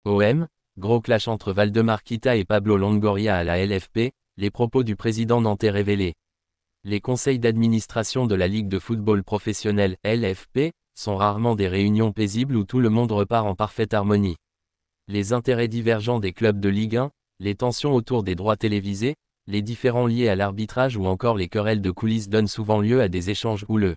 OM, gros clash entre Valdemar Kita et Pablo Longoria à la LFP, les propos du président nantais révélés. Les conseils d'administration de la Ligue de football professionnel, LFP, sont rarement des réunions paisibles où tout le monde repart en parfaite harmonie. Les intérêts divergents des clubs de Ligue 1, les tensions autour des droits télévisés, les différends liés à l'arbitrage ou encore les querelles de coulisses donnent souvent lieu à des échanges houleux.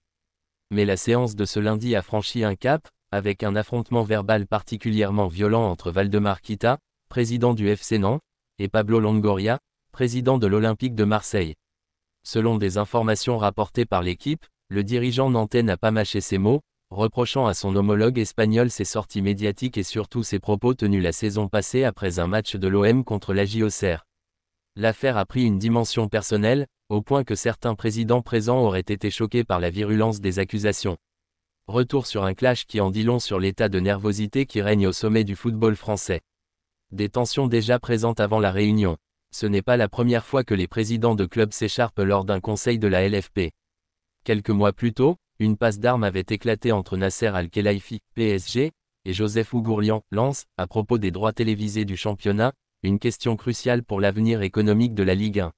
Mais la séance de ce lundi a franchi un cap, avec un affrontement verbal particulièrement violent entre Valdemar Kita, président du FC Nantes, et Pablo Longoria, président de l'Olympique de Marseille. Selon des informations rapportées par l'équipe, le dirigeant nantais n'a pas mâché ses mots, reprochant à son homologue espagnol ses sorties médiatiques et surtout ses propos tenus la saison passée après un match de l'OM contre l'AJ Auxerre. L'affaire a pris une dimension personnelle, au point que certains présidents présents auraient été choqués par la virulence des accusations. Retour sur un clash qui en dit long sur l'état de nervosité qui règne au sommet du football français. Des tensions déjà présentes avant la réunion. Ce n'est pas la première fois que les présidents de clubs s'écharpent lors d'un conseil de la LFP. Quelques mois plus tôt, une passe d'armes avait éclaté entre Nasser Al-Khelaifi, PSG, et Joseph Ougourlian, Lens, à propos des droits télévisés du championnat, une question cruciale pour l'avenir économique de la Ligue 1.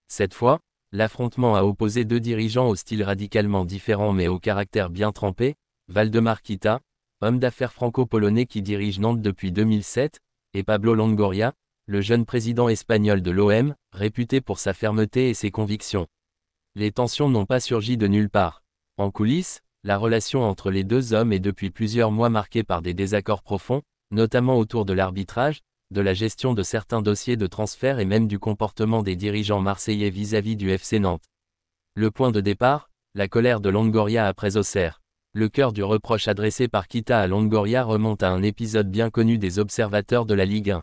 Cette fois, l'affrontement a opposé deux dirigeants au style radicalement différent mais au caractère bien trempé, Valdemar Kita, homme d'affaires franco-polonais qui dirige Nantes depuis 2007, et Pablo Longoria, le jeune président espagnol de l'OM, réputé pour sa fermeté et ses convictions. Les tensions n'ont pas surgi de nulle part. En coulisses, la relation entre les deux hommes est depuis plusieurs mois marquée par des désaccords profonds, notamment autour de l'arbitrage, de la gestion de certains dossiers de transfert et même du comportement des dirigeants marseillais vis-à-vis du FC Nantes. Le point de départ, la colère de Longoria après Auxerre. Le cœur du reproche adressé par Kita à Longoria remonte à un épisode bien connu des observateurs de la Ligue 1.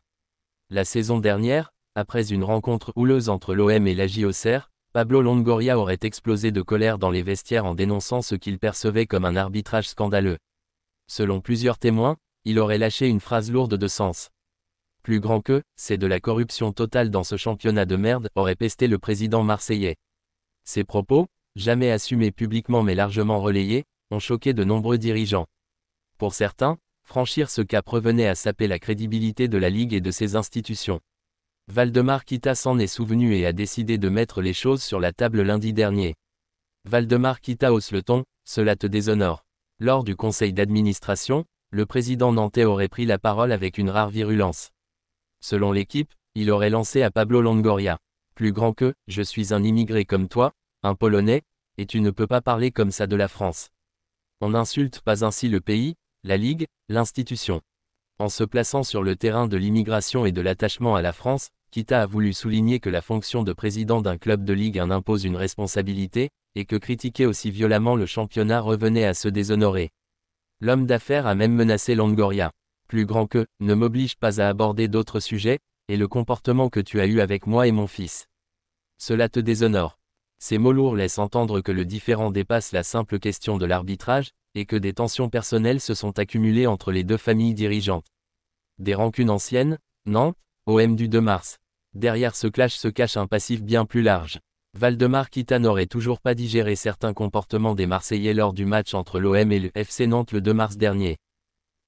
La saison dernière, après une rencontre houleuse entre l'OM et l'AJ Auxerre, Pablo Longoria aurait explosé de colère dans les vestiaires en dénonçant ce qu'il percevait comme un arbitrage scandaleux. Selon plusieurs témoins, il aurait lâché une phrase lourde de sens. Plus grand que, c'est de la corruption totale dans ce championnat de merde, aurait pesté le président marseillais. Ces propos, jamais assumés publiquement mais largement relayés, ont choqué de nombreux dirigeants. Pour certains, franchir ce cap revenait à saper la crédibilité de la Ligue et de ses institutions. Valdemar Kita s'en est souvenu et a décidé de mettre les choses sur la table lundi dernier. Valdemar Kita hausse le ton, cela te déshonore. Lors du conseil d'administration, le président nantais aurait pris la parole avec une rare virulence. Selon l'équipe, il aurait lancé à Pablo Longoria. Plus grand que, je suis un immigré comme toi, un Polonais, et tu ne peux pas parler comme ça de la France. On n'insulte pas ainsi le pays, la Ligue, l'institution. En se plaçant sur le terrain de l'immigration et de l'attachement à la France, Kita a voulu souligner que la fonction de président d'un club de Ligue 1 impose une responsabilité, et que critiquer aussi violemment le championnat revenait à se déshonorer. L'homme d'affaires a même menacé Longoria. Plus grand que, ne m'oblige pas à aborder d'autres sujets, et le comportement que tu as eu avec moi et mon fils. Cela te déshonore. Ces mots lourds laissent entendre que le différend dépasse la simple question de l'arbitrage, et que des tensions personnelles se sont accumulées entre les deux familles dirigeantes. Des rancunes anciennes, Nantes, OM du 2 mars. Derrière ce clash se cache un passif bien plus large. Valdemar Kita n'aurait toujours pas digéré certains comportements des Marseillais lors du match entre l'OM et le FC Nantes le 2 mars dernier.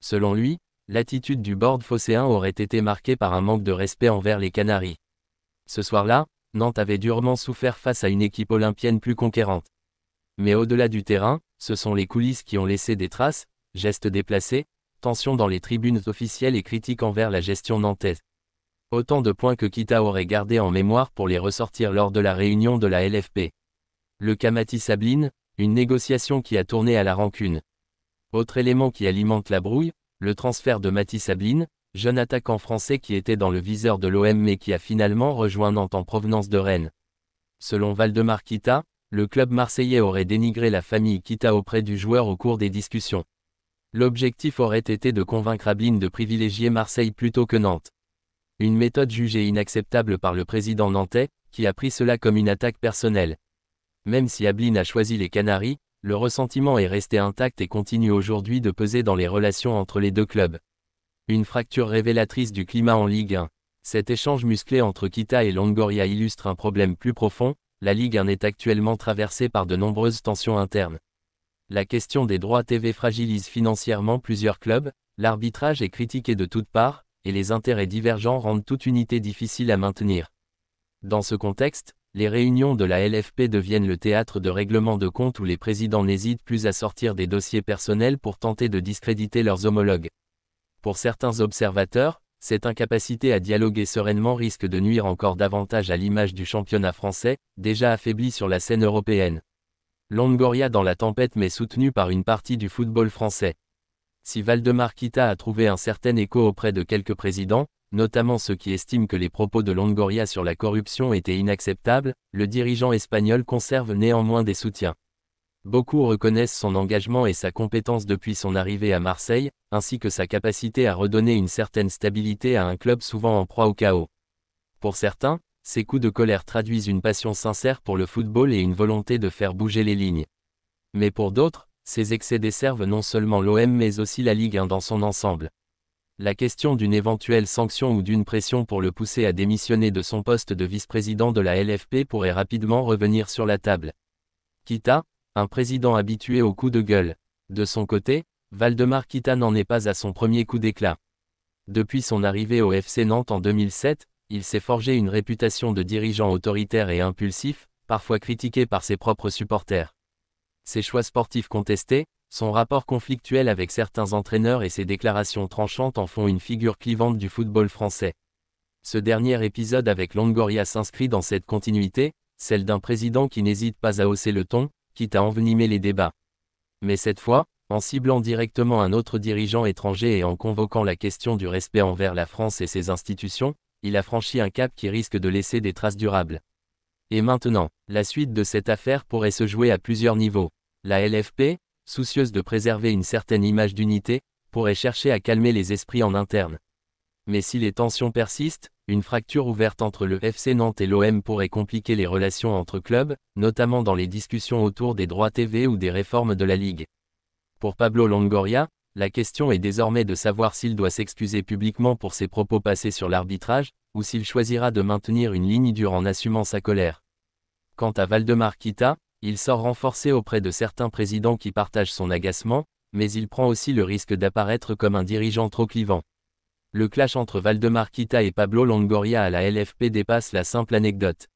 Selon lui, l'attitude du board phocéen aurait été marquée par un manque de respect envers les Canaries. Ce soir-là, Nantes avait durement souffert face à une équipe olympienne plus conquérante. Mais au-delà du terrain, ce sont les coulisses qui ont laissé des traces, gestes déplacés, tensions dans les tribunes officielles et critiques envers la gestion nantaise. Autant de points que Kita aurait gardé en mémoire pour les ressortir lors de la réunion de la LFP. Le cas Matisse Ablin, une négociation qui a tourné à la rancune. Autre élément qui alimente la brouille, le transfert de Matisse Ablin, jeune attaquant français qui était dans le viseur de l'OM mais qui a finalement rejoint Nantes en provenance de Rennes. Selon Valdemar Kita, le club marseillais aurait dénigré la famille Kita auprès du joueur au cours des discussions. L'objectif aurait été de convaincre Ablin de privilégier Marseille plutôt que Nantes. Une méthode jugée inacceptable par le président nantais, qui a pris cela comme une attaque personnelle. Même si Ablin a choisi les Canaries, le ressentiment est resté intact et continue aujourd'hui de peser dans les relations entre les deux clubs. Une fracture révélatrice du climat en Ligue 1. Cet échange musclé entre Kita et Longoria illustre un problème plus profond, la Ligue 1 est actuellement traversée par de nombreuses tensions internes. La question des droits TV fragilise financièrement plusieurs clubs, l'arbitrage est critiqué de toutes parts, et les intérêts divergents rendent toute unité difficile à maintenir. Dans ce contexte, les réunions de la LFP deviennent le théâtre de règlements de comptes où les présidents n'hésitent plus à sortir des dossiers personnels pour tenter de discréditer leurs homologues. Pour certains observateurs, cette incapacité à dialoguer sereinement risque de nuire encore davantage à l'image du championnat français, déjà affaibli sur la scène européenne. Longoria dans la tempête mais soutenu par une partie du football français. Si Valdemar Kita a trouvé un certain écho auprès de quelques présidents, notamment ceux qui estiment que les propos de Longoria sur la corruption étaient inacceptables, le dirigeant espagnol conserve néanmoins des soutiens. Beaucoup reconnaissent son engagement et sa compétence depuis son arrivée à Marseille, ainsi que sa capacité à redonner une certaine stabilité à un club souvent en proie au chaos. Pour certains, ces coups de colère traduisent une passion sincère pour le football et une volonté de faire bouger les lignes. Mais pour d'autres, ces excès desservent non seulement l'OM mais aussi la Ligue 1 dans son ensemble. La question d'une éventuelle sanction ou d'une pression pour le pousser à démissionner de son poste de vice-président de la LFP pourrait rapidement revenir sur la table. Kita, un président habitué aux coups de gueule. De son côté, Valdemar Kita n'en est pas à son premier coup d'éclat. Depuis son arrivée au FC Nantes en 2007, il s'est forgé une réputation de dirigeant autoritaire et impulsif, parfois critiqué par ses propres supporters. Ses choix sportifs contestés, son rapport conflictuel avec certains entraîneurs et ses déclarations tranchantes en font une figure clivante du football français. Ce dernier épisode avec Longoria s'inscrit dans cette continuité, celle d'un président qui n'hésite pas à hausser le ton, quitte à envenimer les débats. Mais cette fois, en ciblant directement un autre dirigeant étranger et en convoquant la question du respect envers la France et ses institutions, il a franchi un cap qui risque de laisser des traces durables. Et maintenant, la suite de cette affaire pourrait se jouer à plusieurs niveaux. La LFP, soucieuse de préserver une certaine image d'unité, pourrait chercher à calmer les esprits en interne. Mais si les tensions persistent, une fracture ouverte entre le FC Nantes et l'OM pourrait compliquer les relations entre clubs, notamment dans les discussions autour des droits TV ou des réformes de la Ligue. Pour Pablo Longoria, la question est désormais de savoir s'il doit s'excuser publiquement pour ses propos passés sur l'arbitrage, ou s'il choisira de maintenir une ligne dure en assumant sa colère. Quant à Valdemar Kita, il sort renforcé auprès de certains présidents qui partagent son agacement, mais il prend aussi le risque d'apparaître comme un dirigeant trop clivant. Le clash entre Valdemar Kita et Pablo Longoria à la LFP dépasse la simple anecdote.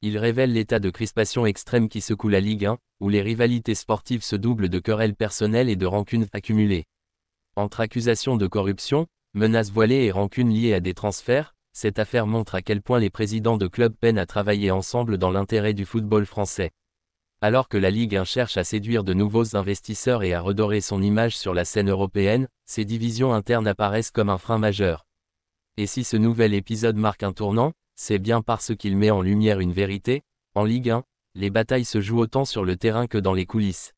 Il révèle l'état de crispation extrême qui secoue la Ligue 1, où les rivalités sportives se doublent de querelles personnelles et de rancunes accumulées. Entre accusations de corruption, menaces voilées et rancunes liées à des transferts, cette affaire montre à quel point les présidents de clubs peinent à travailler ensemble dans l'intérêt du football français. Alors que la Ligue 1 cherche à séduire de nouveaux investisseurs et à redorer son image sur la scène européenne, ces divisions internes apparaissent comme un frein majeur. Et si ce nouvel épisode marque un tournant, c'est bien parce qu'il met en lumière une vérité: en Ligue 1, les batailles se jouent autant sur le terrain que dans les coulisses.